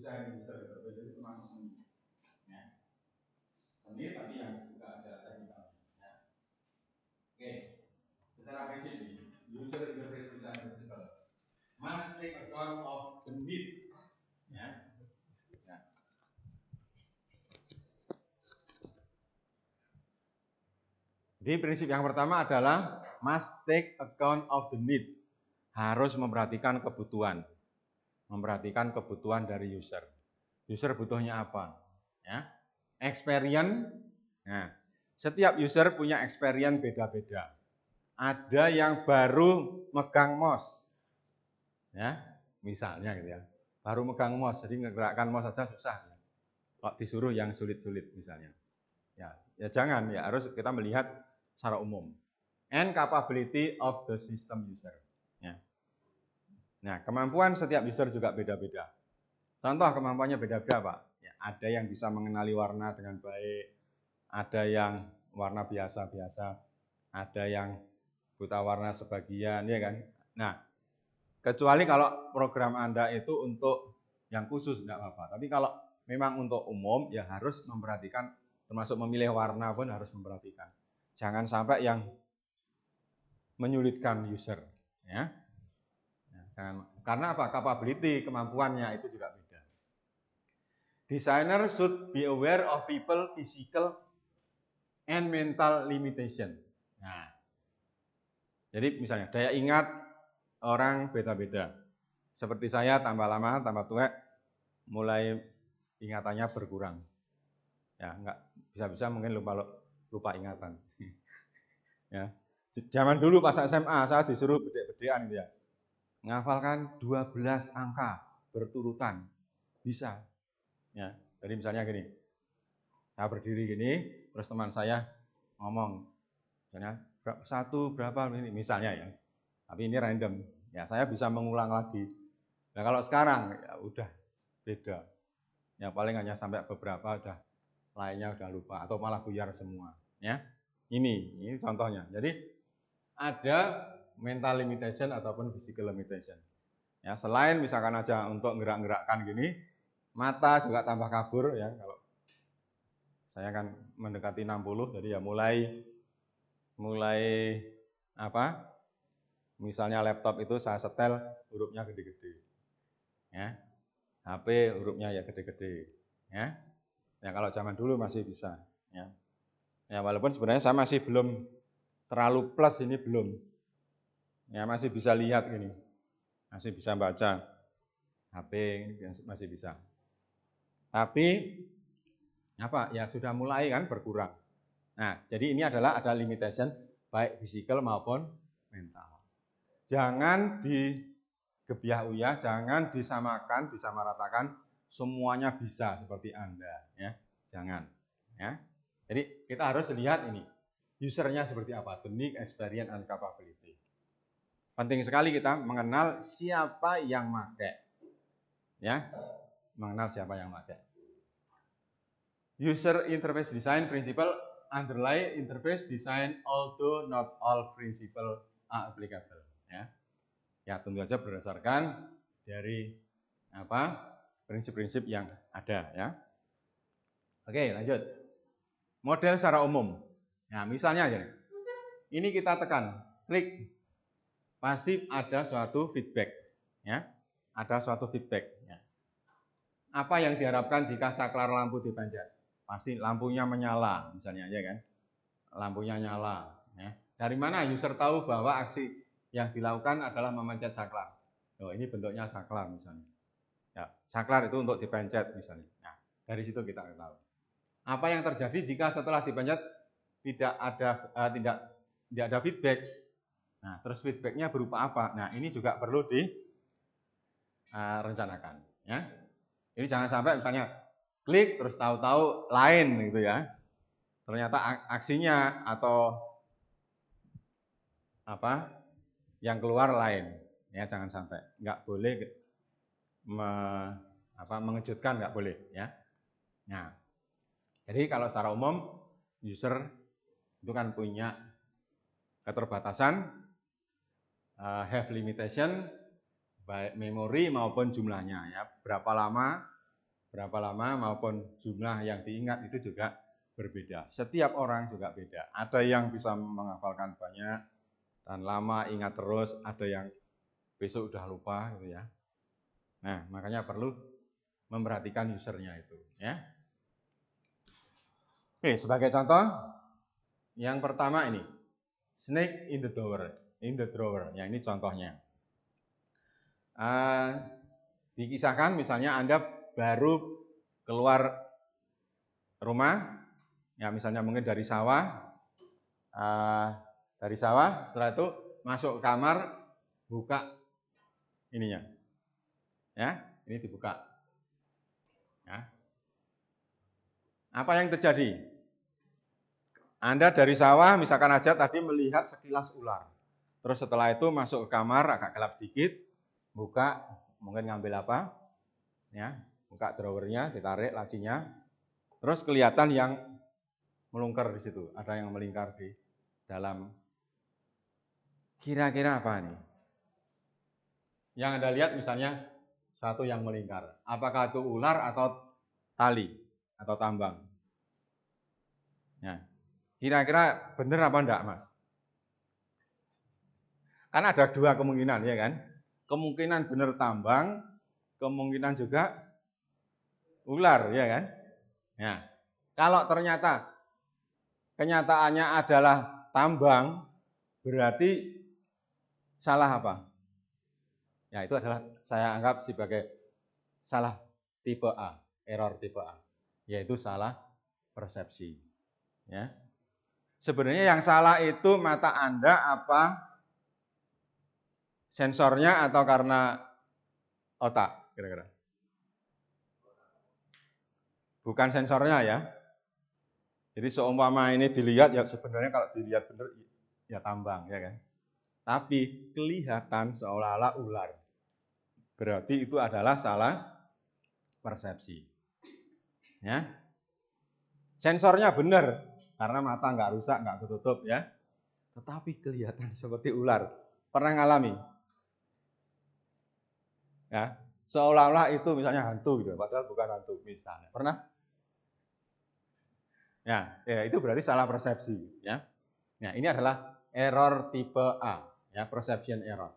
desain user interface itu termasuk seni. Ya. Seni tapi yang juga ada teknikal. Ya. Oke, secara prinsip ini, user interface design principle must take account of the need. Ya. Ya. Jadi prinsip yang pertama adalah must take account of the need. Harus memperhatikan kebutuhan. Memperhatikan kebutuhan dari user. User butuhnya apa? Ya. Experience. Nah, setiap user punya experience beda-beda. Ada yang baru megang mouse. Ya, misalnya gitu ya. Baru megang mouse, jadi ngegerakkan mouse saja susah. Kalau disuruh yang sulit-sulit misalnya. Ya jangan, ya harus kita melihat secara umum. And capability of the system user. Ya. Nah, kemampuan setiap user juga beda-beda. Contoh kemampuannya beda-beda, Pak. Ya, ada yang bisa mengenali warna dengan baik, ada yang warna biasa-biasa, ada yang buta warna sebagian, ya kan? Nah, kecuali kalau program Anda itu untuk yang khusus, enggak apa-apa. Tapi kalau memang untuk umum, ya harus memperhatikan, termasuk memilih warna pun harus memperhatikan. Jangan sampai yang menyulitkan user, ya. Jangan, karena apa? Capability, kemampuannya itu juga beda. Designer should be aware of people, physical, and mental limitation. Nah, jadi misalnya daya ingat orang beda-beda. Seperti saya tambah lama, tambah tua, mulai ingatannya berkurang. Ya, enggak bisa-bisa mungkin lupa ingatan. Ya. Zaman dulu pas SMA saya disuruh bedek-bedekan gitu ya. Menghafalkan 12 angka berturutan. Bisa. Ya. Jadi misalnya gini. Saya berdiri gini, terus teman saya ngomong, misalnya satu berapa ini misalnya ya. Tapi ini random. Ya, saya bisa mengulang lagi. Nah, kalau sekarang ya udah beda. Ya paling hanya sampai beberapa udah lainnya udah lupa atau malah buyar semua, ya. Ini contohnya. Jadi ada mental limitation ataupun physical limitation. Ya, selain misalkan aja untuk gerak-gerakkan gini, mata juga tambah kabur ya. Kalau saya kan mendekati 60, jadi ya mulai apa? Misalnya laptop itu saya setel hurufnya gede-gede. Ya. HP hurufnya ya gede-gede, ya. Ya kalau zaman dulu masih bisa, ya. Ya walaupun sebenarnya saya masih belum terlalu plus ini belum. Ya masih bisa lihat gini. Masih bisa baca. HP masih bisa. Tapi apa? Ya sudah mulai kan berkurang. Nah, jadi ini adalah ada limitation baik fisikal maupun mental. Jangan digebyah-uyah, jangan disamakan, disamaratakan semuanya bisa seperti Anda, ya. Jangan, ya. Jadi kita harus lihat ini usernya seperti apa, the need, experience, and capability. Penting sekali kita mengenal siapa yang pakai, ya, mengenal siapa yang pakai. User interface design principle underlie interface design, although not all principle are applicable. Ya, ya tentu saja berdasarkan dari apa prinsip-prinsip yang ada, ya. Oke, lanjut. Model secara umum. Nah, misalnya aja. Ini kita tekan, klik, pasti ada suatu feedback, ya. Ada suatu feedback. Ya. Apa yang diharapkan jika saklar lampu dipencet? Pasti lampunya menyala, misalnya aja kan. Lampunya nyala. Ya. Dari mana user tahu bahwa aksi yang dilakukan adalah memencet saklar? Oh, ini bentuknya saklar misalnya. Ya, saklar itu untuk dipencet misalnya. Nah, dari situ kita tahu. Apa yang terjadi jika setelah dipencet tidak ada feedback? Nah, terus feedbacknya berupa apa? Nah, ini juga perlu direncanakan. Ya. Jadi jangan sampai misalnya klik terus tahu-tahu lain gitu ya. Ternyata aksinya atau apa yang keluar lain. Ya, jangan sampai. Nggak boleh mengejutkan, nggak boleh, ya. Nah, jadi kalau secara umum user itu kan punya keterbatasan, have limitation, baik memori maupun jumlahnya, ya. Berapa lama berapa lama maupun jumlah yang diingat itu juga berbeda. Setiap orang juga beda. Ada yang bisa menghafalkan banyak dan lama ingat terus, ada yang besok udah lupa gitu ya. Nah, makanya perlu memperhatikan usernya itu ya. Oke, sebagai contoh yang pertama ini snake in the drawer, Ya, ini contohnya. Dikisahkan misalnya Anda baru keluar rumah, ya misalnya mungkin dari sawah, setelah itu masuk ke kamar, buka ininya, ya, ini dibuka. Ya. Apa yang terjadi? Anda dari sawah, misalkan aja tadi melihat sekilas ular. Terus setelah itu masuk ke kamar, agak gelap dikit, buka, mungkin ngambil apa? Ya, buka drawernya, ditarik lacinya. Terus kelihatan yang melingkar di situ, ada yang melingkar di dalam. Kira-kira apa nih? Yang Anda lihat misalnya satu yang melingkar. Apakah itu ular atau tali atau tambang? Ya. Kira-kira benar apa enggak, Mas? Kan ada dua kemungkinan, ya kan? Kemungkinan benar tambang, kemungkinan juga ular, ya kan? Ya. Kalau ternyata kenyataannya adalah tambang, berarti salah apa? Ya, itu adalah saya anggap sebagai salah tipe A, error tipe A, yaitu salah persepsi. Ya. Sebenarnya yang salah itu mata Anda apa sensornya atau karena otak, kira-kira? Bukan sensornya ya. Jadi seumpama ini dilihat, ya sebenarnya kalau dilihat benar ya tambang, ya kan. Tapi kelihatan seolah-olah ular. Berarti itu adalah salah persepsi. Ya. Sensornya benar karena mata nggak rusak, nggak ketutup ya. Tetapi kelihatan seperti ular. Pernah ngalami? Ya. Seolah-olah itu misalnya hantu gitu, padahal bukan hantu misalnya. Pernah? Ya, itu berarti salah persepsi ya. Nah, ini adalah error tipe A, ya, perception error.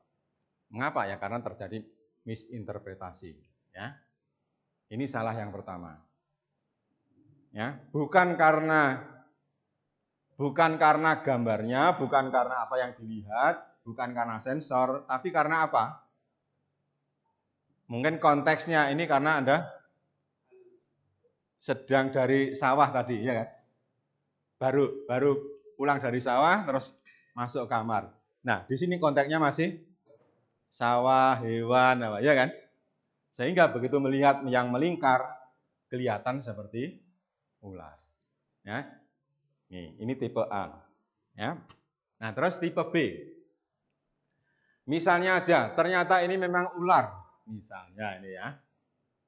Mengapa ya? Karena terjadi misinterpretasi, ya. Ini salah yang pertama. Ya, bukan karena gambarnya, bukan karena apa yang dilihat, bukan karena sensor, tapi karena apa? Mungkin konteksnya ini karena Anda sedang dari sawah tadi, ya kan? Baru pulang dari sawah terus masuk kamar. Nah, di sini konteksnya masih sawah, hewan, ya kan? Sehingga begitu melihat yang melingkar kelihatan seperti ular. Ya. Ini tipe A. Ya. Nah, terus tipe B. Misalnya aja, ternyata ini memang ular. Misalnya ini ya.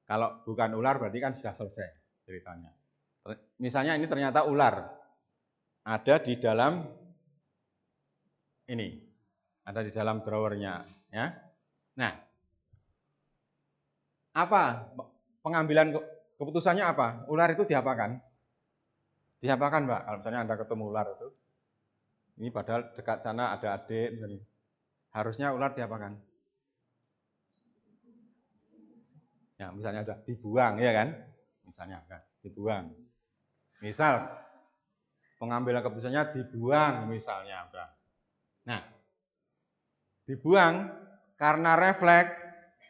Kalau bukan ular berarti kan sudah selesai ceritanya. Misalnya ini ternyata ular. Ada di dalam ini. Ada di dalam drawernya, ya. Nah, apa pengambilan keputusannya apa? Ular itu diapakan? Diapakan, Mbak? Kalau misalnya Anda ketemu ular itu. Ini padahal dekat sana ada adik misalnya. Harusnya ular diapakan? Ya, misalnya udah dibuang ya kan? Misalnya kan, dibuang. Misal pengambilan keputusannya dibuang misalnya udah. Nah, dibuang karena refleks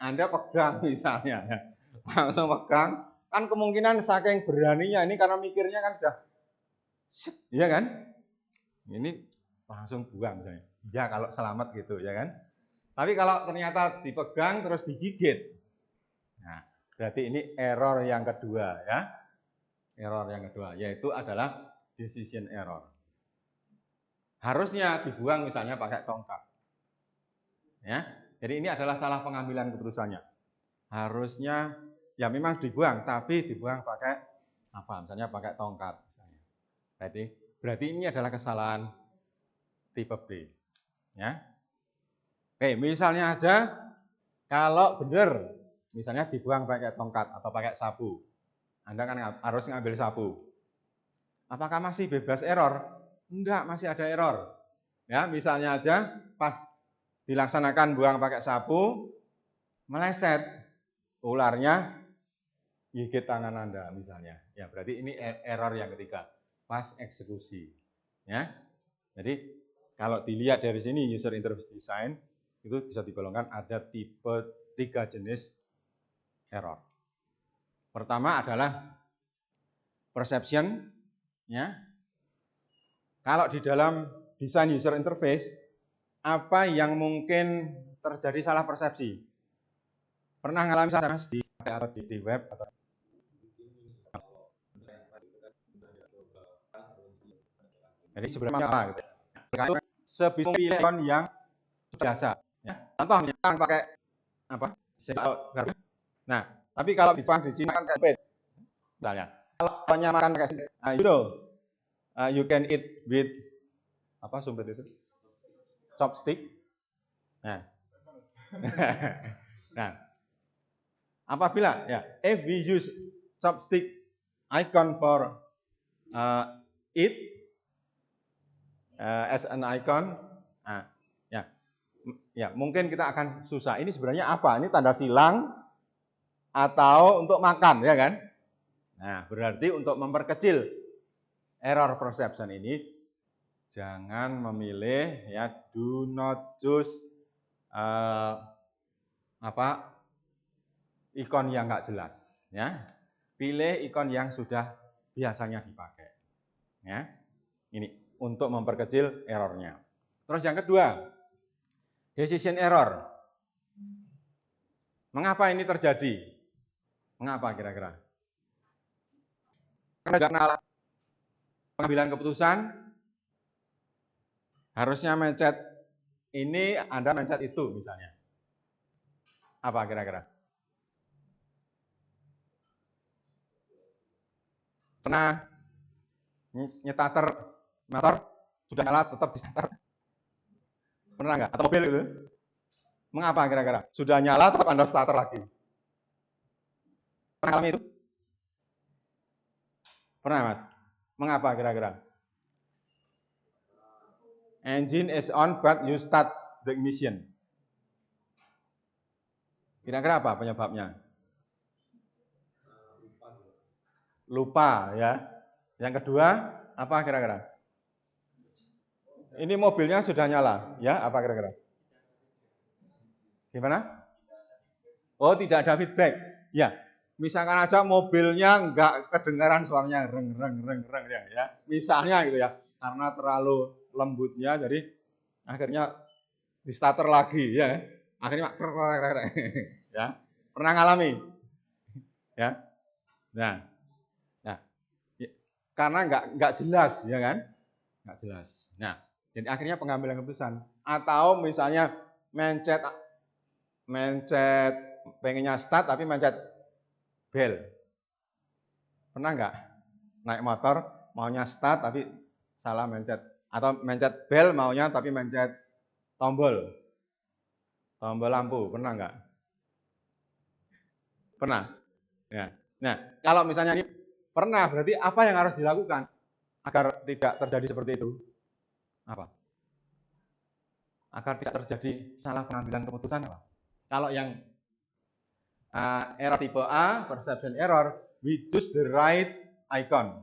Anda pegang misalnya ya. Langsung pegang, kan kemungkinan saking beraninya ini karena mikirnya kan udah iya kan? Ini langsung buang misalnya. Ya kalau selamat gitu ya kan. Tapi kalau ternyata dipegang terus digigit. Nah, berarti ini error yang kedua ya. Error yang kedua yaitu adalah decision error. Harusnya dibuang misalnya pakai tongkat. Ya. Jadi ini adalah salah pengambilan keputusannya. Harusnya ya memang dibuang tapi dibuang pakai apa? Misalnya pakai tongkat misalnya. Berarti ini adalah kesalahan tipe B. Ya. Oke, misalnya aja kalau benar misalnya dibuang pakai tongkat atau pakai sapu. Anda kan harus ngambil sapu. Apakah masih bebas error? Enggak, masih ada error. Ya, misalnya aja pas dilaksanakan buang pakai sapu, meleset, ularnya gigit tangan Anda misalnya. Ya, berarti ini error yang ketiga, pas eksekusi. Ya. Jadi kalau dilihat dari sini user interface design itu bisa digolongkan ada tipe 3 jenis error. Pertama adalah perception, ya. Kalau di dalam desain user interface, apa yang mungkin terjadi salah persepsi? Pernah ngalamin salah di web atau jadi sebenarnya apa gitu? Sebisa pilih ikon yang biasa. Ya. Contoh misalkan pakai apa? Nah, tapi kalau di Jepang, di Cina kan kayak misalnya. Kalau makan pakai you can eat with apa sumpit itu? Chopstick. Nah. Nah, apabila ya if we use chopstick icon for eat as an icon, nah, ya mungkin kita akan susah. Ini sebenarnya apa? Ini tanda silang atau untuk makan, ya kan? Nah, berarti untuk memperkecil error perception ini, jangan memilih ya do not choose ikon yang nggak jelas, ya. Pilih ikon yang sudah biasanya dipakai, ya. Ini untuk memperkecil errornya. Terus yang kedua, decision error. Mengapa ini terjadi? Mengapa kira-kira? Karena pengambilan keputusan harusnya mencet ini, Anda mencet itu misalnya. Apa kira-kira? Pernah nyetater motor sudah nyala tetap di starter? Pernah nggak? Atau mobil itu? Mengapa kira-kira? Sudah nyala tetap Anda starter lagi. Pernah alami itu? Pernah, Mas? Mengapa kira-kira? Engine is on but you start the ignition. Kira-kira apa penyebabnya? Lupa, ya. Yang kedua, apa kira-kira? Ini mobilnya sudah nyala, ya? Apa kira-kira? Gimana? Oh, tidak ada feedback. Ya, misalkan aja mobilnya nggak kedengaran suaranya reng ya. Misalnya gitu ya. Karena terlalu lembutnya jadi akhirnya di starter lagi ya. Akhirnya ya. Pernah ngalami? Ya. Nah, karena nggak jelas ya kan? Nggak jelas. Nah, jadi akhirnya pengambilan keputusan atau misalnya mencet pengennya start tapi mencet bel. Pernah nggak naik motor maunya start tapi salah mencet atau mencet bel maunya tapi mencet tombol lampu, pernah nggak? Pernah. Ya. Nah, kalau misalnya ini pernah, berarti apa yang harus dilakukan agar tidak terjadi seperti itu? Apa? Agar tidak terjadi salah pengambilan keputusan apa? Kalau yang error tipe A, perception error, we choose the right icon.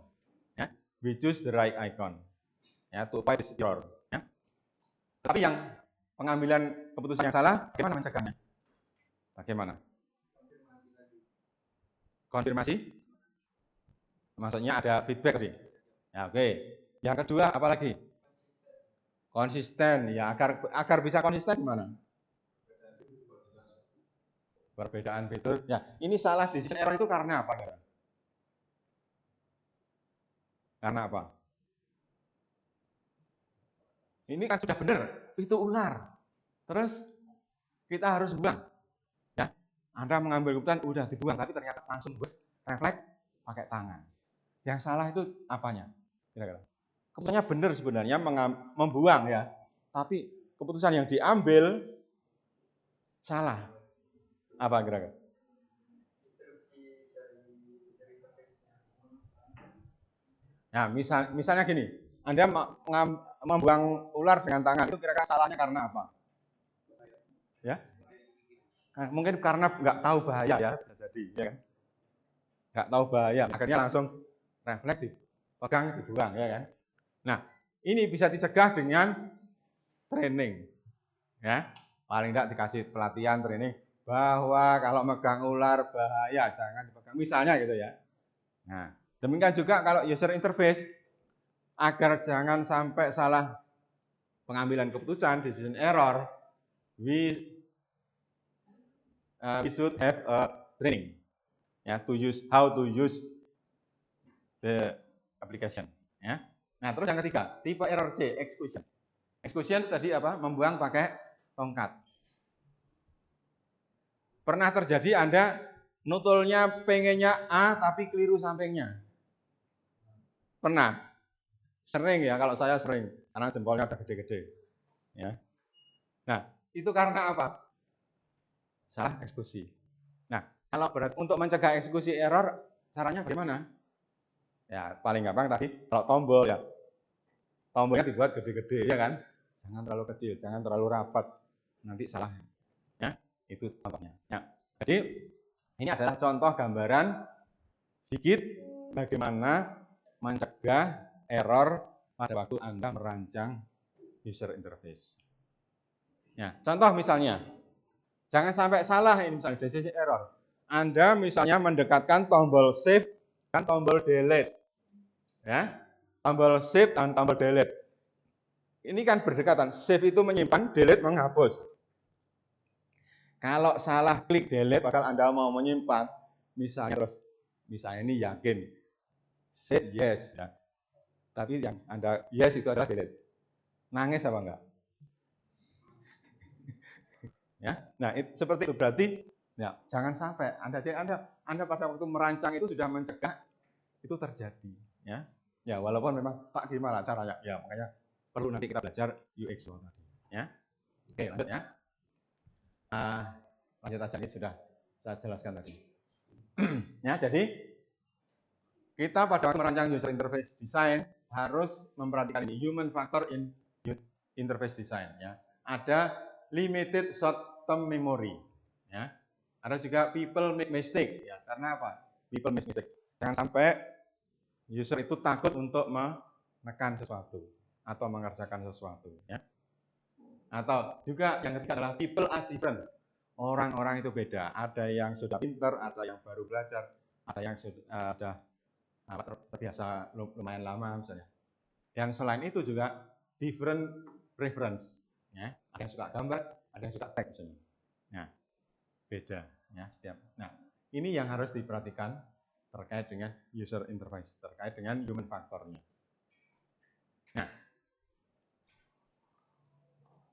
Ya, we choose the right icon. Ya, to fight this error. Ya. Tapi yang pengambilan keputusan yang salah, bagaimana mencegahnya? Bagaimana? Konfirmasi? Maksudnya ada feedback tadi. Ya, oke. Yang kedua apa lagi? Konsisten. Ya, agar bisa konsisten gimana? Perbedaan fitur. Ya, ini salah decision error itu karena apa? Karena apa? Ini kan sudah benar, itu ular. Terus kita harus buang. Ya, Anda mengambil keputusan udah dibuang, tapi ternyata langsung refleks pakai tangan. Yang salah itu apanya? Kira-kira. Keputusannya benar sebenarnya membuang ya, tapi keputusan yang diambil salah. Apa kira-kira? Nah, misalnya gini, Anda membuang ular dengan tangan, itu kira-kira salahnya karena apa? Ya, nah, mungkin karena nggak tahu bahaya ya, bisa jadi, ya kan? Nggak tahu bahaya, akhirnya langsung refleks dipegang, dibuang, ya kan? Nah, ini bisa dicegah dengan training, ya. Paling nggak dikasih pelatihan training bahwa kalau megang ular bahaya, jangan dipegang, misalnya gitu ya. Nah, demikian juga kalau user interface, agar jangan sampai salah pengambilan keputusan, decision error, we should have a training, ya, how to use the application, ya. Nah, terus yang ketiga, tipe error C, execution. Execution tadi apa? Membuang pakai tongkat. Pernah terjadi Anda nutulnya pengennya A tapi keliru sampingnya? Pernah? Sering ya, kalau saya sering, karena jempolnya udah gede-gede. Ya. Nah, itu karena apa? Salah eksekusi. Nah, kalau untuk mencegah eksekusi error, caranya bagaimana? Ya, paling gampang tadi, kalau tombol ya, tombolnya dibuat gede-gede, ya kan? Jangan terlalu kecil, jangan terlalu rapat, nanti salah. Ya, itu contohnya. Ya. Jadi, ini adalah contoh gambaran sedikit bagaimana mencegah error pada waktu Anda merancang user interface. Ya, contoh misalnya, jangan sampai salah ini misalnya decision error. Anda misalnya mendekatkan tombol save dan tombol delete. Ya. Tombol save dan tombol delete. Ini kan berdekatan. Save itu menyimpan, delete menghapus. Kalau salah klik delete, padahal Anda mau menyimpan, misalnya ini yakin, save yes, ya. Tapi yang Anda yes itu adalah delete. Nangis apa enggak? Ya, nah seperti itu berarti, ya jangan sampai Anda pada waktu merancang itu sudah mencegah itu terjadi, ya. Ya walaupun memang Pak gimana caranya, ya makanya perlu nanti kita belajar UX tadi, ya. Oke lanjut ya. Lanjut aja, ini sudah saya jelaskan tadi. Ya, jadi kita pada waktu merancang user interface design harus memperhatikan ini, human factor in interface design. Ya, ada limited short term memory. Ya, ada juga people make mistake. Ya, karena apa? People make mistake. Jangan sampai user itu takut untuk menekan sesuatu atau mengerjakan sesuatu. Ya. Atau juga yang ketiga adalah people are different. Orang-orang itu beda. Ada yang sudah pintar, ada yang baru belajar, ada yang sudah terbiasa lumayan lama misalnya. Dan selain itu juga different preference. Ya. Ada yang suka gambar, ada yang suka teks misalnya. Nah, beda ya setiap. Nah, ini yang harus diperhatikan terkait dengan user interface, terkait dengan human factornya. Nah,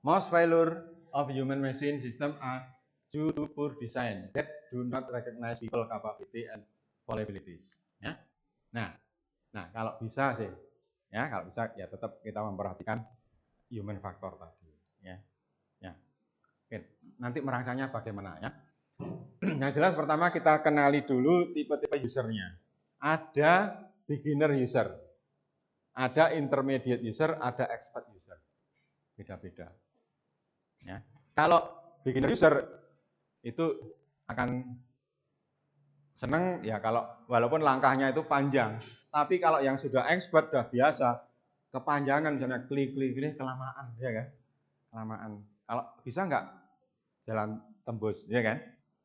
most failure of human machine system are due to poor design that do not recognize people capability and vulnerabilities. Ya. Nah, kalau bisa sih, ya kalau bisa ya tetap kita memperhatikan human factor tadi. Ya. Oke, nanti merancangnya bagaimana ya? Yang jelas pertama kita kenali dulu tipe-tipe usernya. Ada beginner user, ada intermediate user, ada expert user. Beda-beda. Ya. Kalau beginner user itu akan senang ya kalau walaupun langkahnya itu panjang, tapi kalau yang sudah expert sudah biasa, kepanjangan misalnya klik kelamaan, ya kan? Kelamaan. Kalau bisa nggak jalan tembus, ya kan?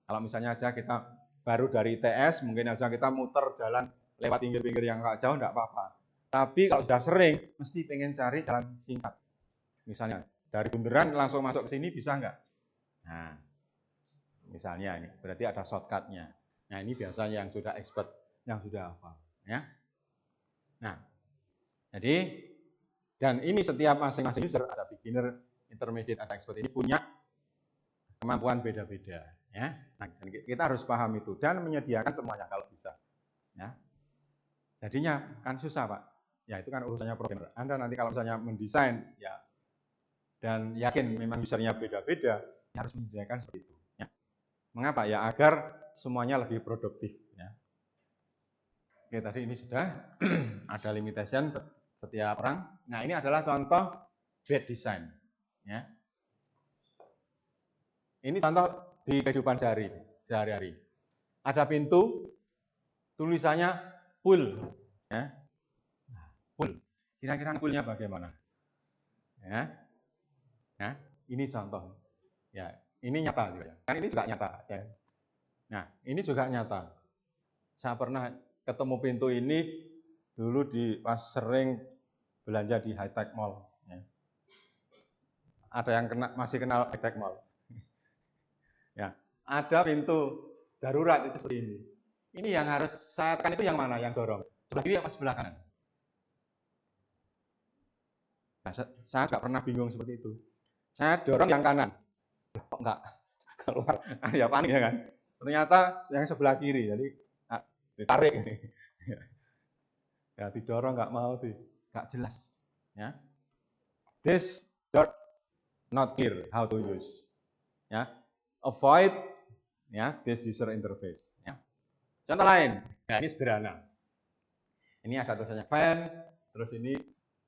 Kalau misalnya aja kita baru dari ITS, mungkin aja kita muter jalan lewat pinggir-pinggir yang nggak jauh, nggak apa-apa. Tapi kalau sudah sering, mesti pengen cari jalan singkat. Misalnya dari Bundaran langsung masuk ke sini bisa nggak? Nah, misalnya ini berarti ada shortcutnya. Nah, ini biasanya yang sudah expert, yang sudah hafal, ya. Nah, jadi dan ini setiap masing-masing user ada beginner, intermediate, ada expert ini punya kemampuan beda-beda, ya. Nah, kita harus paham itu dan menyediakan semuanya kalau bisa, ya. Jadinya kan susah, Pak. Ya itu kan urusannya programmer. Anda nanti kalau misalnya mendesain, ya dan yakin memang usernya beda-beda, ya harus menyediakan seperti itu. Ya. Mengapa? Ya agar semuanya lebih produktif. Ya. Oke, tadi ini sudah ada limitation setiap orang. Nah, ini adalah contoh bad design. Ya. Ini contoh di kehidupan sehari-hari. Ada pintu, tulisannya pull. Ya. Pull. Kira-kira pullnya bagaimana? Ya. Nah, ini contoh. Ya, ini nyata juga. Kan ini juga nyata. Ya. Nah, ini juga nyata. Saya pernah ketemu pintu ini dulu pas sering belanja di High Tech Mall. Ya. Ada yang masih kenal High Tech Mall. Ya, ada pintu darurat itu seperti ini. Ini yang harus saya tekan itu yang mana? Yang dorong. Sebelah kiri apa sebelah kanan? Nah, saya juga pernah bingung seperti itu. Saya dorong yang kanan. Kok enggak keluar? Ya panik ya kan. Ternyata yang sebelah kiri, jadi ditarik. Ya didorong nggak mau tuh, nggak jelas. Ya. This dot not clear how to use. Ya. Avoid ya this user interface. Ya. Contoh lain, ya ini sederhana. Ini ada tulisannya fan, terus ini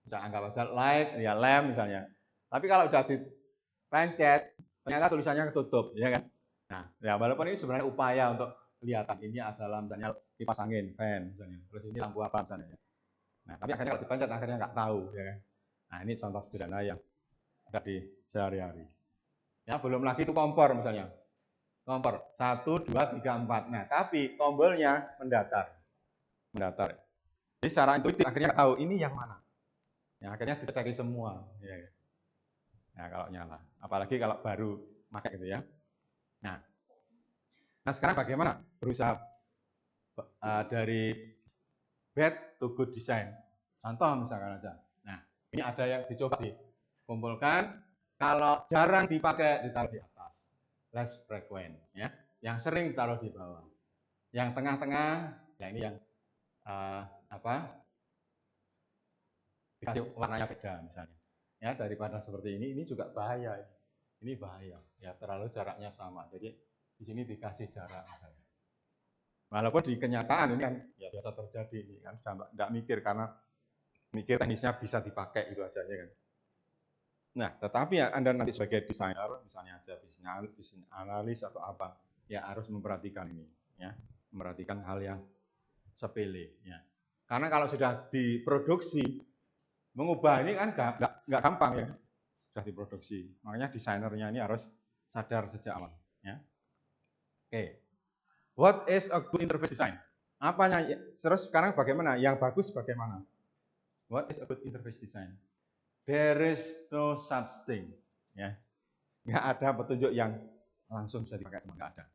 bisa anggap aja light, ya lamp misalnya. Tapi kalau udah dipencet, ternyata tulisannya ketutup, ya kan? Nah, ya walaupun ini sebenarnya upaya untuk kelihatan ini adalah misalnya kipas angin, fan misalnya. Terus ini lampu apa misalnya. Nah, tapi akhirnya kalau dipencet akhirnya nggak tahu, ya kan? Nah, ini contoh sederhana yang ada di sehari-hari. Ya, belum lagi itu kompor misalnya. Kompor 1, 2, 3, 4. Nah, tapi tombolnya mendatar. Jadi secara intuitif akhirnya tahu ini yang mana. Ya, akhirnya dicari semua. Ya. Nah, kalau nyala. Apalagi kalau baru pakai gitu ya. Nah sekarang bagaimana berusaha dari bad to good design. Contoh misalkan aja. Nah, ini ada yang dicoba dikumpulkan. Kalau jarang dipakai ditaruh di atas. Less frequent. Ya. Yang sering ditaruh di bawah. Yang tengah-tengah, ya ini yang dikasih warnanya beda misalnya. Ya, daripada seperti ini juga bahaya. Ini bahaya. Ya, terlalu jaraknya sama. Jadi di sini dikasih jarak misalnya. Walaupun di kenyataan ini kan ya biasa terjadi, ini kan sudah tidak mikir karena mikir teknisnya bisa dipakai itu aja ya kan. Nah, tetapi ya Anda nanti sebagai desainer, misalnya aja bisnis analis atau apa, ya harus memperhatikan ini, ya, memperhatikan hal yang sepele, ya. Karena kalau sudah diproduksi, mengubah ini kan nggak gampang ya, sudah diproduksi. Makanya desainernya ini harus sadar sejak awal, ya. Oke. What is a good interface design? Apanya? Terus sekarang bagaimana? Yang bagus bagaimana? What is a good interface design? There is no such thing. Ya, nggak ada petunjuk yang langsung bisa dipakai semua, nggak ada.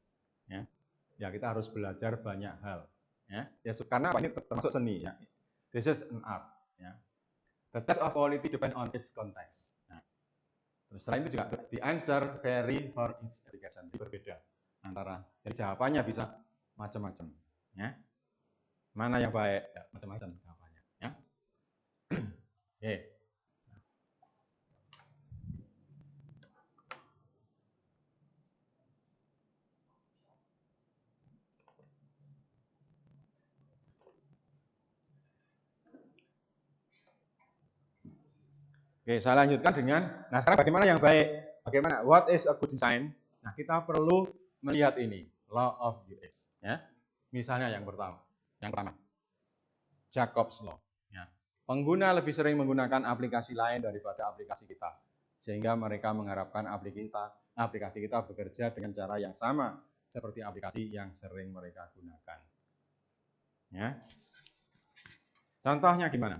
Ya, kita harus belajar banyak hal. Ya, karena apa? Ini termasuk seni. Ya. This is an art. Ya. The test of quality depend on its context. Nah, terus selain itu juga the answer vary for each application. Berbeda antara jadi jawabannya bisa macam-macam, ya. Mana yang baik? Ya, macam-macam jawabannya, ya. Oke. Oke, saya lanjutkan dengan, nah sekarang bagaimana yang baik? Bagaimana? What is a good design? Nah, kita perlu melihat ini, law of UX. Ya. Misalnya yang pertama, Jacob's Law. Ya. Pengguna lebih sering menggunakan aplikasi lain daripada aplikasi kita, sehingga mereka mengharapkan aplikasi kita bekerja dengan cara yang sama seperti aplikasi yang sering mereka gunakan. Ya. Contohnya gimana?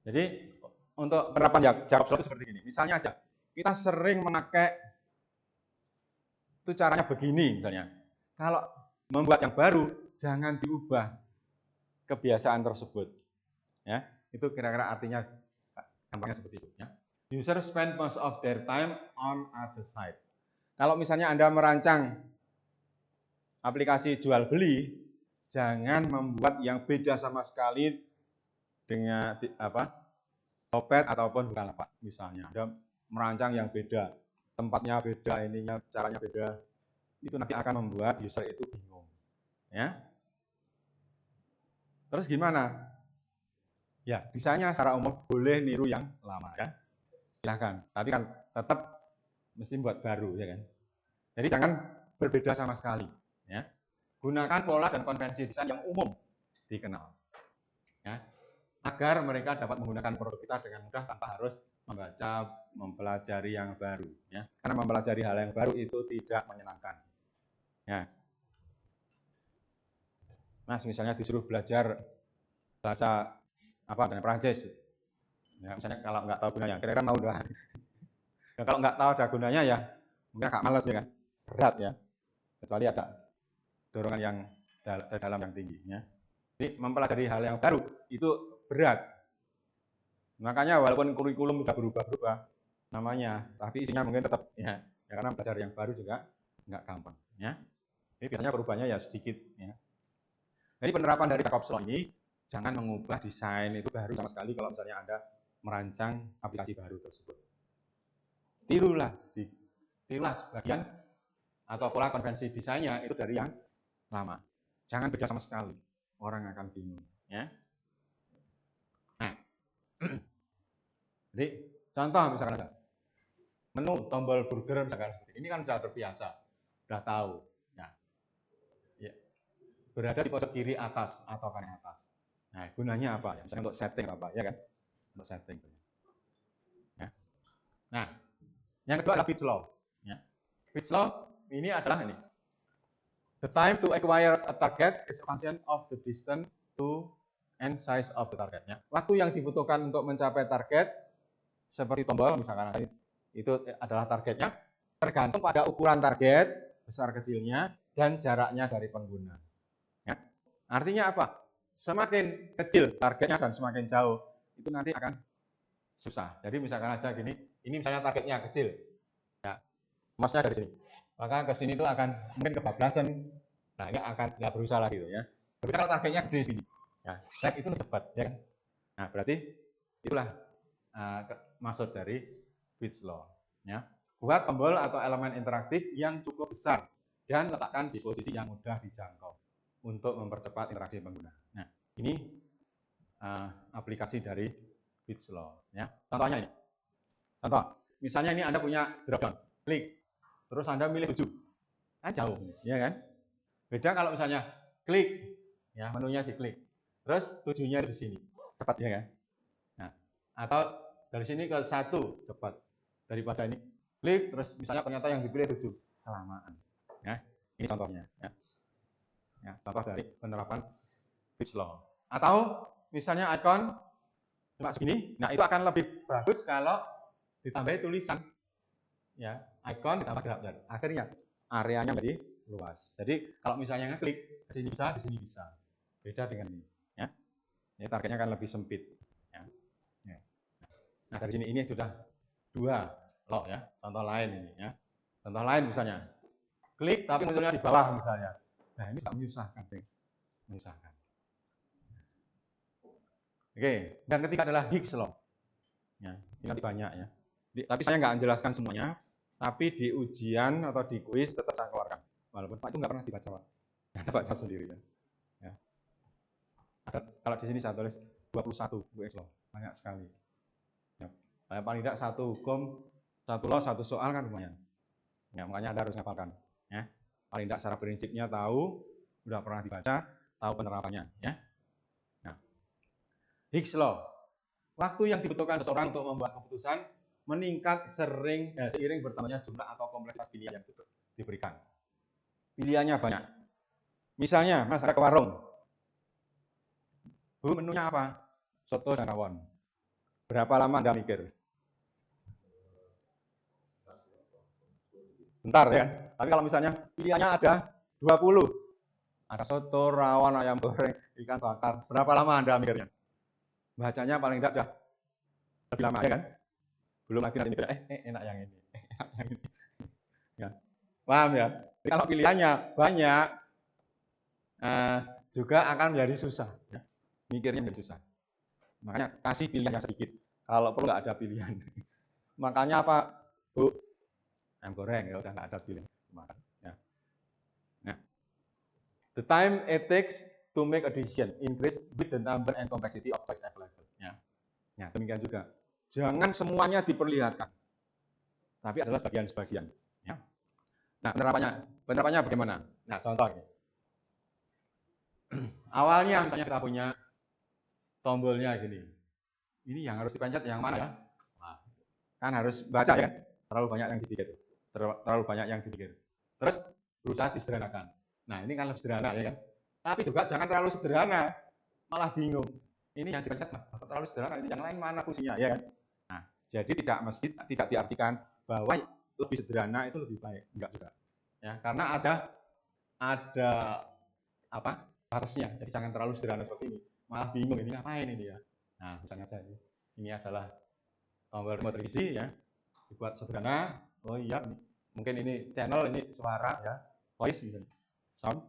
Jadi untuk penerapan Jacob's Law itu seperti ini. Misalnya aja, kita sering memakai itu caranya begini misalnya. Kalau membuat yang baru, jangan diubah kebiasaan tersebut. Ya, itu kira-kira artinya gampangnya seperti itu. Ya. User spend most of their time on other side. Kalau misalnya Anda merancang aplikasi jual beli, jangan membuat yang beda sama sekali dengan Topet ataupun Bukalapak misalnya. Anda merancang yang beda, tempatnya beda, ininya caranya beda. itu nanti akan membuat user itu bingung. Ya. Terus gimana? Ya, desainnya secara umum boleh niru yang lama ya. Silahkan. Tapi kan tetap mesti buat baru ya kan. Jadi jangan berbeda sama sekali. Ya. Gunakan pola dan konvensi desain yang umum dikenal. Ya. Agar mereka dapat menggunakan produk kita dengan mudah tanpa harus membaca, mempelajari yang baru. Ya. Karena mempelajari hal yang baru itu tidak menyenangkan. Ya. Mas misalnya disuruh belajar bahasa apa dengan Prancis, ya, misalnya kalau nggak tahu gunanya, kira-kira mau nggak? Ya, kalau nggak tahu ada gunanya ya mungkin agak males ya kan, berat ya, kecuali ada dorongan yang dalam yang tinggi. Ya. Jadi mempelajari hal yang baru itu berat. Makanya walaupun kurikulum sudah berubah-ubah namanya, tapi isinya mungkin tetap ya karena belajar yang baru juga nggak gampang. Ya. Jadi biasanya perubahannya ya sedikit. Ya. Jadi penerapan dari Jacobs Law ini jangan mengubah desain itu baru sama sekali kalau misalnya Anda merancang aplikasi baru tersebut. Tirulah sebagian atau pola konvensi desainnya itu dari yang lama. Jangan beda sama sekali. Orang akan bingung. Ya. Nah, jadi contoh misalkan ada menu tombol burger misalkan seperti ini kan sudah terbiasa, sudah tahu. Ya. Berada di pojok kiri atas atau kanan atas. Nah, gunanya apa? Ya, misalnya untuk setting apa, ya kan? Untuk setting. Ya. Nah, yang kedua adalah Fitts Law. Ya. Fitts Law ini adalah ini. The time to acquire a target is a function of the distance to and size of the target. Ya. Waktu yang dibutuhkan untuk mencapai target seperti tombol misalkan itu adalah targetnya tergantung pada ukuran target besar kecilnya dan jaraknya dari pengguna. Ya. Artinya apa? Semakin kecil targetnya dan semakin jauh itu nanti akan susah. Jadi misalkan aja gini, ini misalnya targetnya kecil, ya, masnya dari sini, maka ke sini itu akan mungkin kebablasan. Nah ini akan nggak berusaha lagi gitu ya. Tapi kalau targetnya gede sini, ya, itu cepat, ya kan? Nah berarti itulah maksud dari Fitts Law. Ya. Buat tombol atau elemen interaktif yang cukup besar dan letakkan di posisi yang mudah dijangkau untuk mempercepat interaksi pengguna. Nah, ini aplikasi dari Fitts Law. Ya. Contohnya ini. Contoh, misalnya ini Anda punya drop-down, klik, terus Anda milih 7. Kan jauh, ya kan? Beda kalau misalnya klik, ya menunya diklik, terus 7-nya di sini, cepat ya kan? Nah, atau dari sini ke 1, cepat. Daripada ini klik, terus misalnya ternyata yang dipilih 7, kelamaan. Ya, ini contohnya. Ya. Ya, contoh dari penerapan Fitts Law. Atau misalnya icon cuma segini, nah itu akan lebih bagus kalau ditambah tulisan. Ya, icon ditambah grafik. Akhirnya areanya menjadi luas. Jadi kalau misalnya ngeklik, di sini bisa, di sini bisa. Beda dengan ini. Ya. Ini targetnya akan lebih sempit. Ya. Ya. Nah dari sini ini sudah 2 law ya. Contoh lain ini ya. Contoh lain misalnya, klik tapi munculnya di bawah misalnya. Nah ini tidak menyusahkan. Menyusahkan. Oke, yang ketiga adalah Higgs Law. Ya, ini nanti banyak ya. Tapi saya nggak menjelaskan semuanya, tapi di ujian atau di kuis tetap saya keluarkan. Walaupun Pak itu nggak pernah dibaca, Pak. Anda baca sendiri ya. Ya. Ada, kalau di sini saya tulis 21 Higgs Law, banyak sekali. Ya. Paling tidak satu hukum, satu law, satu soal kan lumayan. Ya, makanya Anda harus ngapalkan. Ya. Paling tidak secara prinsipnya tahu, sudah pernah dibaca, tahu penerapannya. Ya. Nah, Higgs Law. Waktu yang dibutuhkan seseorang untuk membuat keputusan meningkat seiring bertambahnya jumlah atau kompleksitas pilihan yang diberikan. Pilihannya banyak. Misalnya, Mas ada ke warung. Bu, menunya apa? Soto dan rawon. Berapa lama Anda mikir? Bentar ya. Tapi kalau misalnya pilihannya ada 20. Ada soto, rawon, ayam goreng, ikan bakar. Berapa lama Anda mikirnya? Bacanya paling tidak sudah lebih lama ya kan? Belum lagi nanti mikir, enak yang ini. Enak yang ini. Ya. Paham ya? Jadi kalau pilihannya banyak, juga akan menjadi susah. Ya. Mikirnya menjadi susah. Makanya kasih pilihan yang sedikit. Kalau perlu nggak ada pilihan. Makanya apa, Bu? Ayam goreng, ya udah nggak ada pilihan. Makan. Ya. The time it takes to make a decision increase with the number and complexity of choice available. Ya, ya demikian juga. Jangan semuanya diperlihatkan, tapi adalah sebagian-sebagian. Ya. Nah, penerapannya bagaimana? Nah, contoh ini. Awalnya misalnya kita punya tombolnya gini. Ini yang harus dipencet yang mana ya? Nah, kan harus baca ya. Terlalu banyak yang dipikir. Terlalu banyak yang dipikir. Terus berusaha disederhanakan. Nah, ini kan lebih sederhana ya kan? Tapi juga jangan terlalu sederhana, malah bingung. Ini yang dipencet terlalu sederhana, ini yang lain mana fungsinya ya kan? Nah, jadi tidak diartikan bahwa lebih sederhana itu lebih baik, enggak juga. Ya, karena ada apa? Batasnya. Jadi jangan terlalu sederhana seperti ini. Malah bingung ini ngapain ini ya. Nah, misalnya saja ini adalah tombol remote televisi ya. Dibuat sederhana. Oh iya, mungkin ini channel, ini suara ya, voice misalnya. Sound.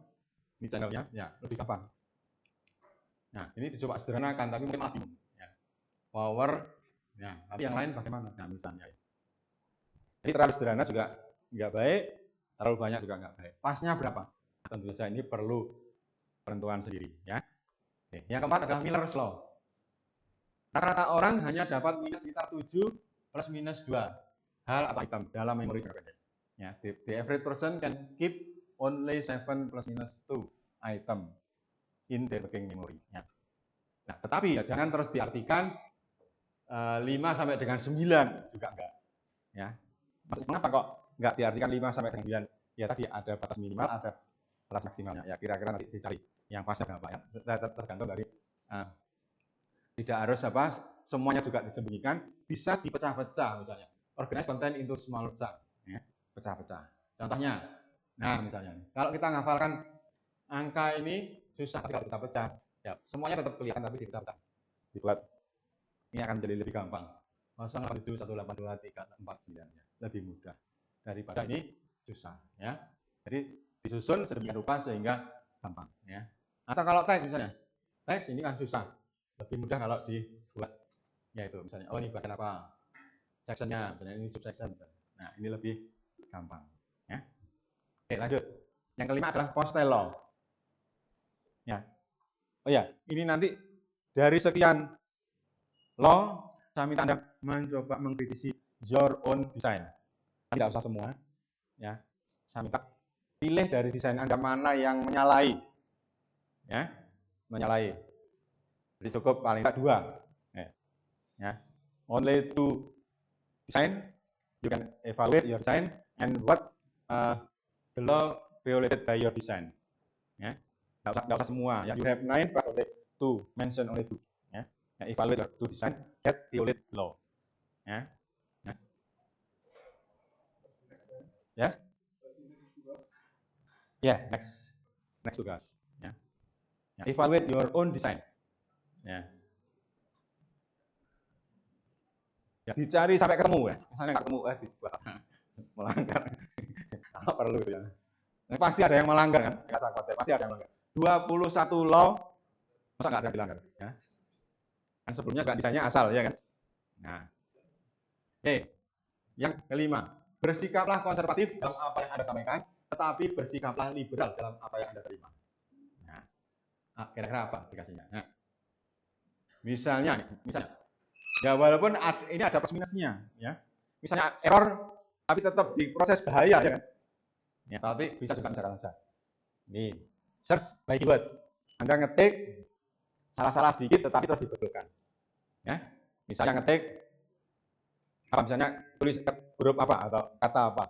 Ini channelnya, ya lebih gampang. Nah, ini dicoba sederhanakan, tapi mungkin malah bingung. Ya. Power, ya, tapi yang lain bagaimana? Nah, misalnya. Jadi terlalu sederhana juga nggak baik, terlalu banyak juga nggak baik. Pasnya berapa? Tentu saja ini perlu penentuan sendiri. Ya. Oke. Yang keempat adalah Miller's Law. Rata-rata orang hanya dapat minus sekitar 7 plus minus 2 hal atau item dalam memori jangka pendek. Ya, the average person can keep only 7 plus minus 2 item in their working memory. Ya. Nah, tetapi ya jangan terus diartikan 5 sampai dengan 9 juga enggak. Ya. Maksudnya mengapa kok enggak diartikan 5 sampai dengan 9? Ya tadi ada batas minimal, ada batas maksimalnya. Ya kira-kira nanti dicari yang pasnya berapa ya. Tergantung dari tidak harus semuanya juga disembunyikan, bisa dipecah-pecah misalnya. Organize content into small chunk, ya. Pecah-pecah. Contohnya, nah misalnya, kalau kita ngafalkan angka ini susah kalau kita pecah, ya semuanya tetap kelihatan tapi dipecah-pecah. Dibuat ini akan jadi lebih gampang. 087 182 349 ya. Lebih mudah daripada ini susah ya. Jadi disusun sedemikian rupa sehingga gampang ya. Atau kalau teks misalnya, teks ini kan susah. Lebih mudah kalau dibuat yaitu misalnya oh ini bagian apa sectionnya, misalnya ini subsection. Nah ini lebih gampang ya. Oke lanjut. Yang kelima adalah Postel Law. Ya. Oh ya, ini nanti dari sekian law saya minta Anda mencoba mengkritisi your own design. Tidak usah semua ya. Saya minta pilih dari desain Anda mana yang menyalahi. Ya. Menyalahi. Jadi cukup paling tidak 2. Ya. Only 2 design, you can evaluate your design and what the law violated by your design. Ya. Tidak usah semua. Ya. You have 9 but only 2, mention only 2. Ya. Ya, evaluate your 2 design that violate law. Ya. Ya. Ya. Ya, next tugas. Ya. Ya. Evaluate your own design. Ya. Ya, dicari sampai ketemu ya. Misalnya nggak ketemu, dibuat melanggar. Kalau perlu gitu ya. Nah, pasti ada yang melanggar kan? Pasti ada yang melanggar. 21 law, masa nggak ada yang dilanggar? Ya. Kan sebelumnya juga desainnya asal ya kan? Nah, oke. Yang kelima, bersikaplah konservatif dalam apa yang Anda sampaikan, tetapi bersikaplah liberal dalam apa yang Anda terima. Nah, kira-kira apa aplikasinya? Nah, misalnya, ya walaupun ini ada plus minusnya, ya. Misalnya error, tapi tetap diproses bahaya, ya kan? Ya, tapi bisa juga cara saja. Nih, search by keyword. Anda ngetik salah-salah sedikit, tetapi terus dibetulkan. Ya, misalnya ngetik apa? Misalnya tulis huruf apa atau kata apa?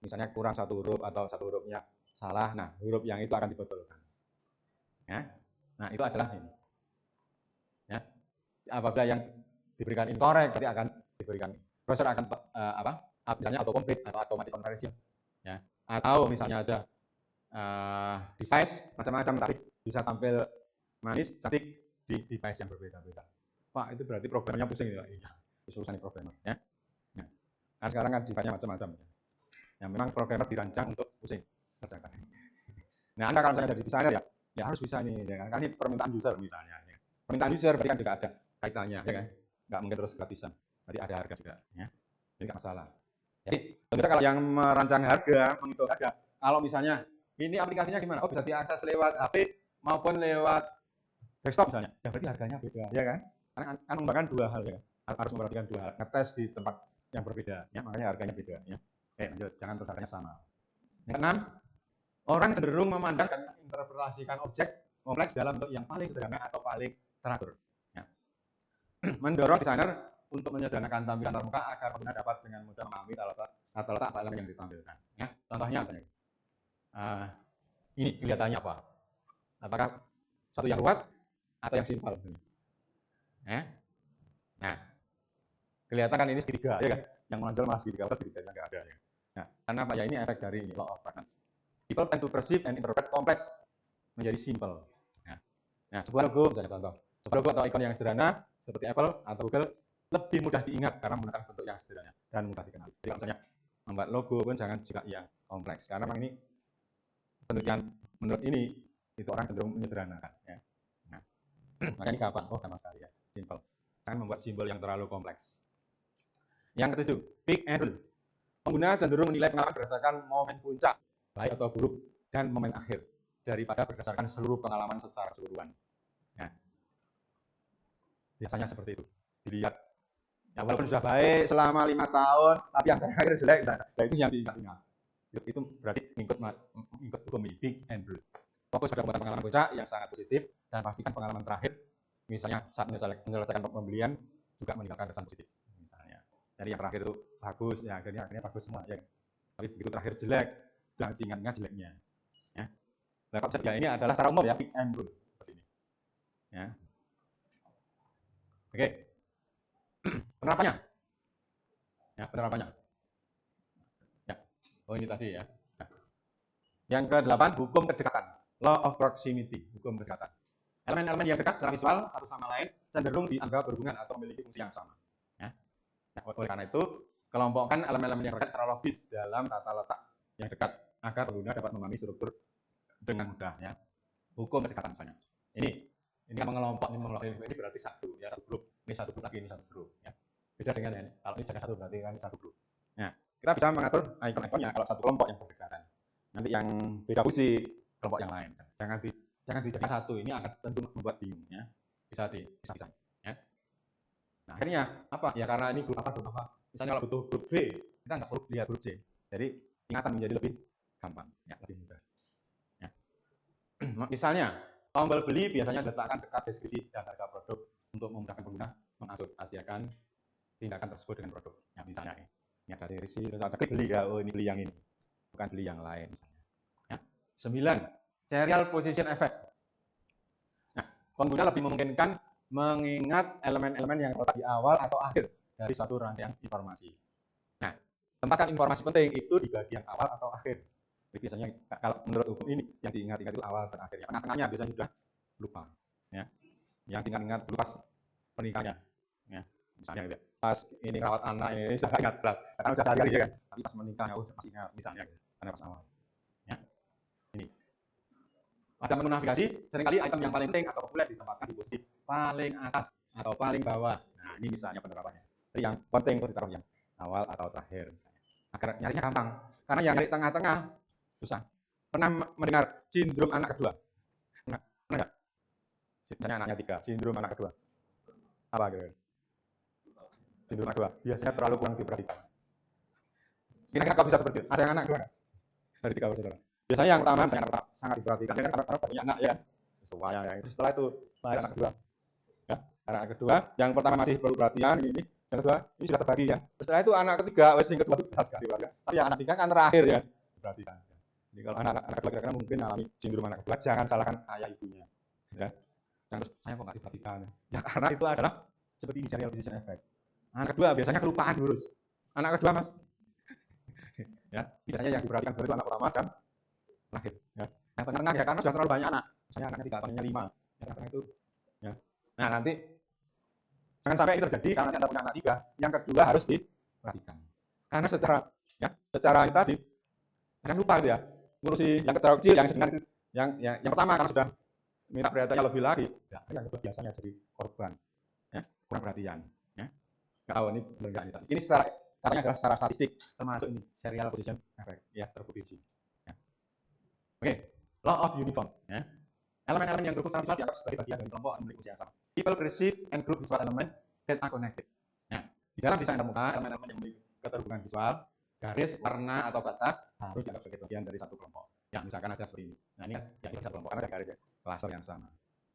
Misalnya kurang 1 huruf atau 1 hurufnya salah. Nah, huruf yang itu akan dibetulkan. Ya, nah itu adalah ini. Ya, apabila yang diberikan incorrect berarti akan diberikan browser akan misalnya auto complete atau automatic conversion ya, atau misalnya aja device macam-macam tapi bisa tampil manis cantik di device yang berbeda-beda. Pak, itu berarti programnya pusing ya. Iya, urusan programmer ya. Nah, sekarang kan device-nya macam-macam ya. Yang memang programmer dirancang untuk pusing kerjakan. Nah, Anda kalau misalnya jadi desainer ya harus bisa ini ya kan, ini permintaan user misalnya ya. Permintaan user berarti kan juga ada kaitannya ya kan. Nggak mungkin terus gratisan, berarti ada harga juga ya. Jadi nggak masalah. Jadi tentu saja kalau yang merancang harga, menghitung harga, kalau misalnya Ini aplikasinya gimana? Oh, bisa diakses lewat HP maupun lewat desktop misalnya. Ya berarti harganya beda, ya kan? Karena kan mengembangkan dua hal ya. Harus memperhatikan dua hal. Ngetes di tempat yang berbeda, ya makanya harganya beda. Ya. Oke, lanjut. Jangan terus harganya sama. Yang keenam, orang cenderung memandang dan menginterpretasikan objek kompleks dalam bentuk yang paling sederhana atau paling teratur. Ya. Mendorong desainer untuk menyederhanakan tampilan termuka agar pengguna dapat dengan mudah memahami tata letak elemen yang ditampilkan. Ya. Contohnya misalnya, ini kelihatannya apa? Apakah satu yang ruwet atau yang simpel? Ya. Nah, kelihatan kan ini segitiga, ya kan? Yang menonjol malah segitiga, padahal segitiganya nggak ada. Ya. Nah, karena apa ya? Ini efek dari ini, law of fragments. People tend to perceive and interpret complex menjadi simple. Nah, sebuah logo, misalnya contoh, sebuah logo atau ikon yang sederhana seperti Apple atau Google lebih mudah diingat karena menggunakan bentuk yang sederhana dan mudah dikenal. Jadi kalau misalnya membuat logo pun jangan juga yang kompleks, karena memang ini penelitian menurut ini itu orang cenderung menyederhanakan. Ya. Nah, makanya ini gampang, gampang sekali ya, simple. Jangan membuat simbol yang terlalu kompleks. Yang ketujuh, pick and rule. Pengguna cenderung menilai pengalaman berdasarkan momen puncak, baik atau buruk, dan momen akhir, daripada berdasarkan seluruh pengalaman secara keseluruhan. Nah, biasanya seperti itu. Dilihat, ya walaupun sudah baik selama 5 tahun, tapi yang terakhir jelek, nah itu yang diingat-ingat. Itu berarti ikut hukum big and rule. Fokus pada pengalaman puncak yang sangat positif, dan pastikan pengalaman terakhir, misalnya saat menyelesaikan pembelian, juga meninggalkan kesan positif. Jadi yang terakhir itu bagus, ya akhirnya bagus semua, ya. Tapi begitu terakhir jelek, jangan diingat-ingat jeleknya. Ya. Nah, konsep ini adalah secara umum ya, pick and rule seperti ini. Ya. Oke. Penerapannya. Ya, penerapannya. Ya. Oh ini tadi ya. Nah. Yang ke-8, hukum kedekatan. Law of proximity, hukum kedekatan. Elemen-elemen yang dekat secara visual satu sama lain cenderung dianggap berhubungan atau memiliki fungsi yang sama. Ya. Nah, oleh karena itu, kelompokkan elemen-elemen yang dekat secara logis dalam tata letak yang dekat agar pengguna dapat memahami struktur dengan mudah. Ya. Hukum kedekatan misalnya. Ini kan mengelompok, ini berarti satu, ya satu grup. Ini satu grup lagi, ini satu grup. Ya. Beda dengan ini. Kalau ini jadi satu berarti kan satu grup. Nah, kita bisa mengatur ikon-ikonnya kalau satu kelompok yang berdekatan. Nanti yang beda fungsi kelompok yang lain. Jangan dijadikan satu. Ini akan tentu membuat bingung. Ya. Bisa. Ya. Nah, akhirnya apa? Ya karena ini grup apa. Misalnya kalau butuh grup B, kita nggak perlu lihat grup C. Jadi ingatan menjadi lebih gampang, ya, lebih mudah. Ya. Misalnya, tombol beli biasanya diletakkan dekat deskripsi dan harga produk untuk memudahkan pengguna mengasosiasikan tindakan tersebut dengan produk. Ya, misalnya ini ada deskripsi, terus ada klik beli, ya, oh ini beli yang ini, bukan beli yang lain. Misalnya. Ya. 9. Serial position effect. Nah, pengguna lebih memungkinkan mengingat elemen-elemen yang terletak di awal atau akhir dari suatu rangkaian informasi. Nah, tempatkan informasi penting itu di bagian awal atau akhir. Jadi biasanya kalau menurut hukum ini yang diingat-ingat itu awal dan akhirnya. Tengah-tengahnya biasanya sudah lupa. Ya. Yang ingat pas pernikahannya. Ya. Misalnya gitu. Pas ini rawat anak ini sudah ingat karena sudah sehari-hari ya kan. Tapi pas menikah ya masih ingat misalnya gitu. Karena pas awal. Ya. Ini. Pada menu navigasi, seringkali item yang paling penting atau populer ditempatkan di posisi paling atas atau paling bawah. Nah, ini misalnya penerapannya. Jadi yang penting itu ditaruh yang awal atau terakhir misalnya. Agar nyarinya gampang. Karena yang nyari tengah-tengah susah. Pernah mendengar sindrom anak kedua? Pernah enggak? Misalnya anaknya 3, sindrom anak kedua. Apa gitu? Sindrom anak kedua. Biasanya terlalu kurang diperhatikan. Kira-kira kok bisa seperti itu? Ada yang anak kedua enggak? Dari 3 bersaudara. Biasanya yang pertama sangat diperhatikan. Karena punya anak ya. Supaya ya. Setelah itu lahir anak kedua. Ya, anak kedua, yang pertama masih perlu perhatian ini. Yang kedua, ini sudah terbagi ya. Setelah itu anak ketiga, yang kedua itu jelas sekali warga. Tapi yang anak tiga kan terakhir ya, perhatikan. Jadi kalau anak kedua kira-kira mungkin alami sindrom anak kedua, jangan salahkan ayah ibunya. Ya. Jangan terus saya kok nggak diperhatikan. Ya karena itu adalah seperti ini serial position effect. Anak kedua biasanya kelupaan ngurus. Anak kedua mas, ya biasanya yang diperhatikan itu anak pertama dan terakhir. Ya. Yang tengah-tengah ya karena sudah terlalu banyak anak. Misalnya anaknya 3, anaknya 5. Yang tengah itu, ya. Nah nanti jangan sampai ini terjadi karena Anda punya anak 3, yang kedua harus diperhatikan. Karena secara itu tadi akan lupa gitu ya, ngurusi yang terlalu kecil, yang sebenarnya yang pertama karena sudah minta perhatiannya lebih lagi, ya, yang kedua biasanya jadi korban, ya, kurang perhatian, ya. Nggak tahu ini benar nggak ini. Ini caranya adalah secara statistik termasuk ini serial position effect, ya terbukti. Ya. Oke, law of uniform. Ya. Elemen-elemen yang berhubung secara visual dianggap sebagai bagian dari kelompok yang memiliki fungsi yang sama. People perceive and group visual element that are connected. Nah, di dalam desain pramuka, elemen-elemen yang memiliki keterhubungan visual, garis, warna atau batas harus dianggap sebagai bagian dari satu kelompok. Ya, misalkan aja seperti ini. Nah, ini kan ya ini satu kelompok karena ada garis ya, klaster yang sama.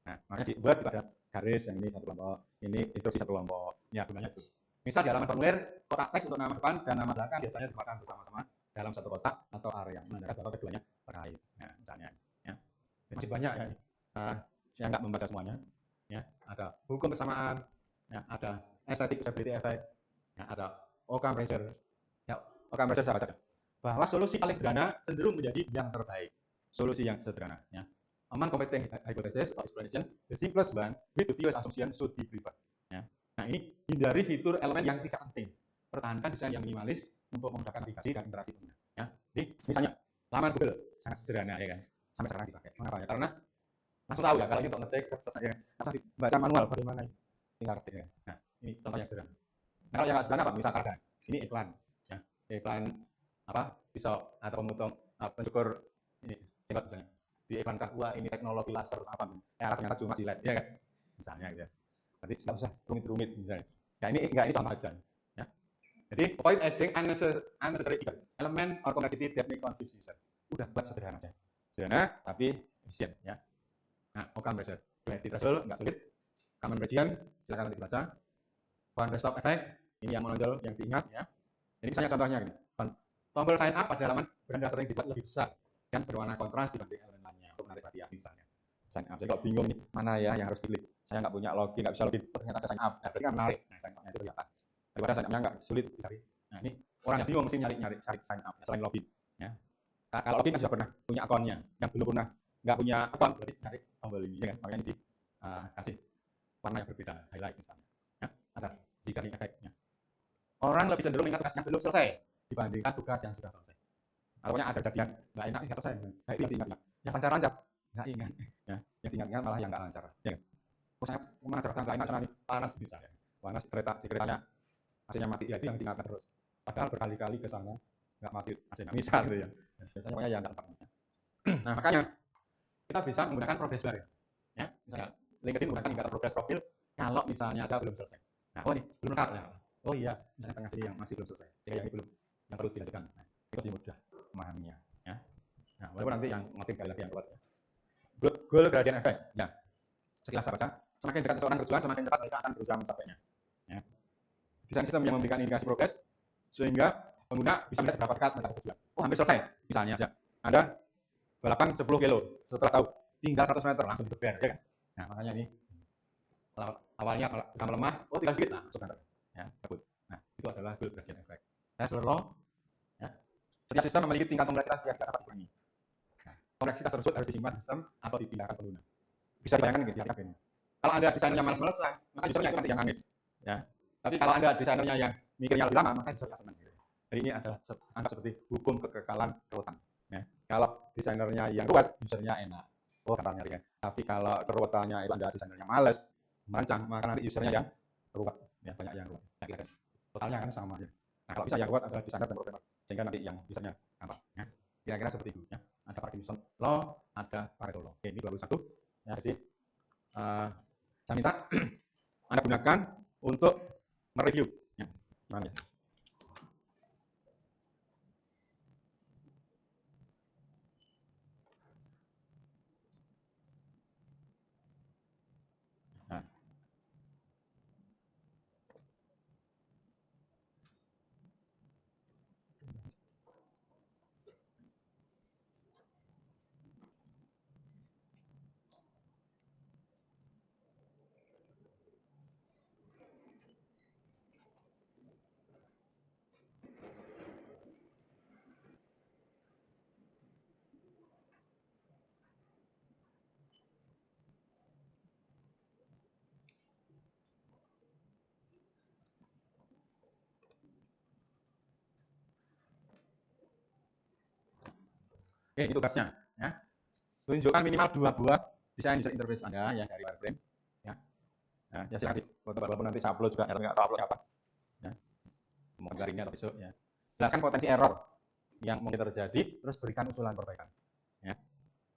Nah, makanya dibuat pada garis yang ini satu kelompok, ini instruksi satu kelompok. Ya, gunanya itu. Misal di halaman formulir, kotak teks untuk nama depan dan nama belakang biasanya ditempatkan bersama-sama dalam satu kotak atau area, menandakan bahwa keduanya terkait. Nah, misalnya, ya. Masih banyak ya. Saya nggak membaca semuanya. Ya, ada hukum kesamaan, ya, ada aesthetic usability effect, ya, ada Occam pressure. Ya, Occam pressure saya baca. Bahwa solusi paling sederhana cenderung menjadi yang terbaik. Solusi yang sederhana. Ya. Among competing hypothesis or explanation, the simplest one with the fewest assumption should be preferred. Ya. Nah, ini hindari fitur elemen yang tidak penting. Pertahankan desain yang minimalis untuk memudahkan navigasi dan interaksi pengguna. Ya. Jadi, misalnya, laman Google sangat sederhana ya kan. Sampai sekarang dipakai. Mengapa ya? Karena langsung tahu ya kalau ini untuk ngetik selesai ya. Atau baca manual bagaimana ini. Tinggal ketik ya. Nah, ini contoh yang sederhana. Nah, kalau yang nggak sederhana apa? Misalkan ini iklan. Ya. Iklan apa? Pisau atau pemotong pencukur ini singkat misalnya. Di iklan wah ini teknologi laser apa? Ya, ternyata cuma jilet ya kan. Misalnya gitu ya. Nanti nggak usah rumit-rumit misalnya. Ya ini contoh aja. Ya. Jadi avoid adding unnecessary element or complexity that make confuse user. Udah buat sederhana aja. Sederhana tapi efisien ya. Nah, Occam pressure. Duality threshold nggak sulit. Common region silakan nanti dibaca. One stop effect ini yang menonjol yang diingat ya. Jadi misalnya contohnya gini. Tombol sign up pada halaman beranda sering dibuat lebih besar dan berwarna kontras dibanding elemen lainnya untuk menarik perhatian misalnya. Sign up. Jadi kalau bingung nih mana ya yang harus diklik. Saya nggak punya login, nggak bisa login. Ternyata ada sign up. Nah, berarti kan menarik. Nah, sign up-nya itu kelihatan. Daripada sign up-nya nggak sulit dicari. Nah, ini orang yang bingung mesti nyari cari sign up selain login. Ya. Nah, kalau login kan sudah pernah punya akunnya. Yang belum pernah nggak punya akun berarti cari tombol ini. Ya kan? Makanya dikasih warna yang berbeda, highlight misalnya. Ya. Ada zigzag effect-nya. Orang lebih cenderung mengingat tugas yang belum selesai dibandingkan tugas yang sudah selesai. Pokoknya ada kejadian nggak enak nggak selesai. Nah, itu yang diingat. Yang lancar-lancar nggak ingat. Ya. Yang diingat malah yang nggak lancar. Ya. Saya kemana Jakarta nggak enak karena panas misalnya. Panas di keretanya AC-nya mati ya itu yang diingatkan terus. Padahal berkali-kali ke sana nggak mati AC-nya misal gitu ya. Biasanya pokoknya yang nggak tepat. Nah makanya kita bisa menggunakan progress bar ya. Misalnya LinkedIn menggunakan indikator progress profil kalau misalnya ada belum selesai. Nah oh ini belum lengkap ya. Oh iya misalnya tengah sini yang masih belum selesai. Jadi yang ini belum yang perlu dilanjutkan. Nah, itu lebih mudah memahaminya ya. Nah walaupun nanti yang motif sekali lagi yang kuat ya. Goal gradient effect ya. Sekilas saya baca, semakin dekat seseorang tujuan, semakin cepat mereka akan berusaha mencapainya. Ya. Desain sistem yang memberikan indikasi progres sehingga pengguna bisa melihat berapa dekat mencapai tujuan. Oh hampir selesai, misalnya aja. Anda balapan 10 kilo, setelah tahu tinggal 100 meter langsung digeber, ya kan? Nah makanya ini awalnya sudah melemah, oh tinggal sedikit, nah 100 meter. Ya, bagus. Nah itu adalah goal gradient effect. Taylor law, ya. Setiap sistem memiliki tingkat kompleksitas yang dapat dikurangi. Nah, kompleksitas tersebut harus disimpan sistem atau dipindahkan pengguna. Bisa dibayangkan gitu ya, kalau Anda desainernya malas-malasan, maka usernya itu nanti yang nangis. Ya. Tapi kalau Anda desainernya yang mikirnya lebih lama, maka usernya senang. Gitu. Jadi ini adalah anggap seperti hukum kekekalan keruwetan. Ya. Kalau desainernya yang ruwet, usernya enak. Oh, gampang nyarinya. Tapi kalau keruwetannya itu Anda desainernya malas, merancang, maka nanti usernya yang ruwet. Ya, banyak yang ruwet. Ya, kira-kira. Totalnya kan sama. Ya. Nah, kalau bisa yang ruwet adalah desainer dan programmer. Sehingga nanti yang usernya gampang. Ya. Kira-kira seperti itu. Ya. Ada Parkinson Law, ada Pareto Law. Oke, ini 21. Ya, jadi saya minta Anda gunakan untuk mereview. Ya, gimana ya? Nah. Oke, ini tugasnya. Ya. Tunjukkan minimal 2 buah desain user interface Anda yang dari wireframe. Ya. Nah, ya silakan foto walaupun nanti saya upload juga, ya, tapi nggak tahu upload apa. Ya. Mungkin hari ini atau besok. Ya. Jelaskan potensi error yang mungkin terjadi, terus berikan usulan perbaikan. Ya.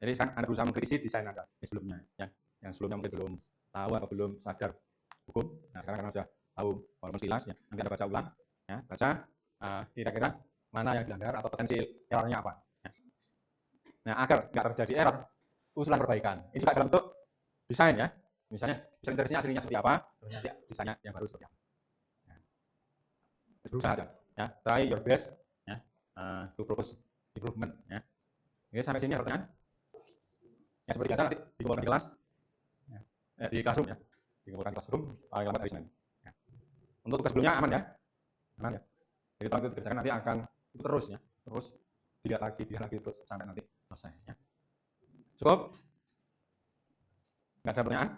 Jadi sekarang Anda berusaha mengkritisi desain Anda yang sebelumnya, ya. Yang sebelumnya mungkin belum tahu atau belum sadar hukum. Nah, sekarang karena sudah tahu walaupun sekilas, ya, nanti Anda baca ulang, ya, baca kira-kira mana yang dilanggar atau potensi errornya apa. Ya. Nah, agar nggak terjadi error, usulan perbaikan. Ini juga dalam bentuk desain, ya. Misalnya, desain interestnya aslinya seperti apa, terus nanti desainnya yang baru seperti apa. Ya. Berusaha aja, ya. Try your best, ya, to propose improvement, ya. Oke, sampai sini pertanyaan. Ya, seperti biasa nanti dikumpulkan di kelas, ya. Di classroom, ya. Dikumpulkan di classroom paling lambat hari Senin. Ya. Untuk tugas sebelumnya aman, ya. Aman, ya. Jadi kalau itu dikerjakan nanti akan itu terus, ya. Terus dilihat lagi terus sampai nanti selesai, ya. Cukup? Nggak ada pertanyaan?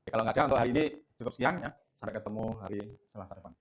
Kalau nggak ada untuk hari ini cukup sekian, ya. Sampai ketemu hari Selasa depan.